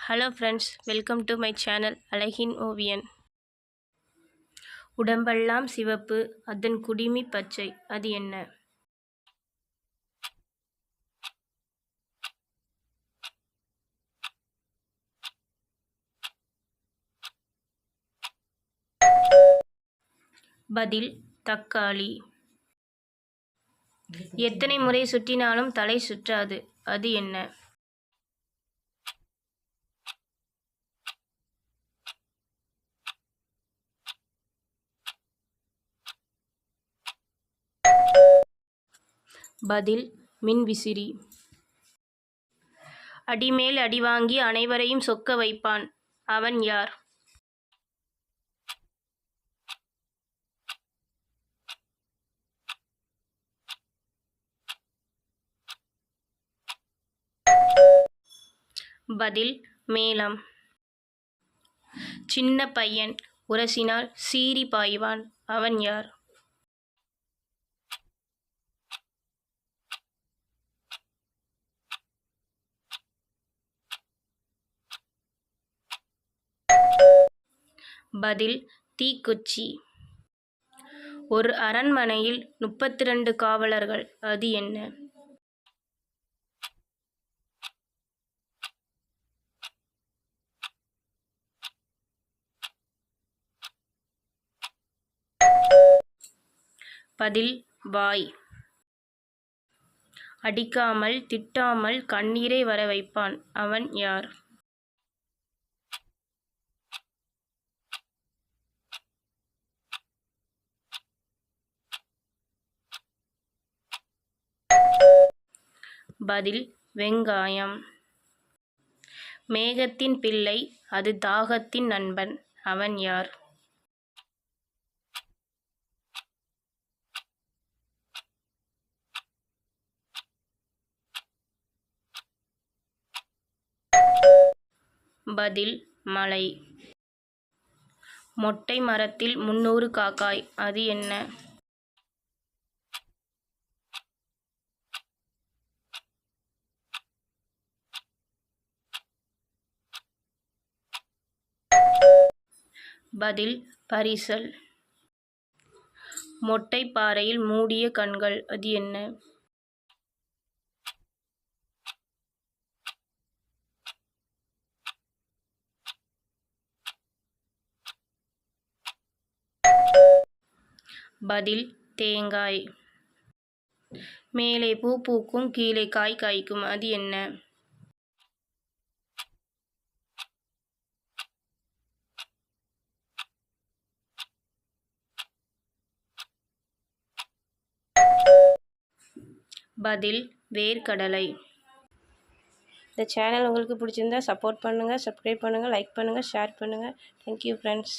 Hello friends, welcome to my channel அழகின் ஓவியன். உடம்பெல்லாம் சிவப்பு, அதன் குடிமி பச்சை, அது என்ன? பதில் தக்காளி. எத்தனை முறை சுற்றினாலும் தலை சுற்றாது, அது என்ன? பதில் மின்விசிறி. அடிமேல் அடி வாங்கி அனைவரையும் சொக்க வைப்பான், அவன் யார்? பதில் மேளம். சின்ன பையன் உரசினால் சீறி பாய்வான், அவன் யார்? பதில் தீக்குச்சி. ஒரு அரண்மனையில் 32 காவலர்கள், அது என்ன? பதில் வாய். அடிக்காமல் திட்டாமல் கண்ணீரை வர வைப்பான், அவன் யார்? பதில் வெங்காயம். மேகத்தின் பிள்ளை, அது தாகத்தின் நண்பன், அவன் யார்? பதில் மலை. மொட்டை மரத்தில் 300 காக்காய், அது என்ன? பதில் பரிசல். மொட்டை பாறையில் மூடிய கண்கள், அது என்ன? பதில் தேங்காய். மேலே பூ பூக்கும், கீழே காய் காய்க்கும், அது என்ன? பதில் வேர்க்கடலை. இந்த சேனல் உங்களுக்கு பிடிச்சிருந்தா சப்போர்ட் பண்ணுங்கள், சப்ஸ்கிரைப் பண்ணுங்கள், லைக் பண்ணுங்கள், ஷேர் பண்ணுங்கள். Thank you friends.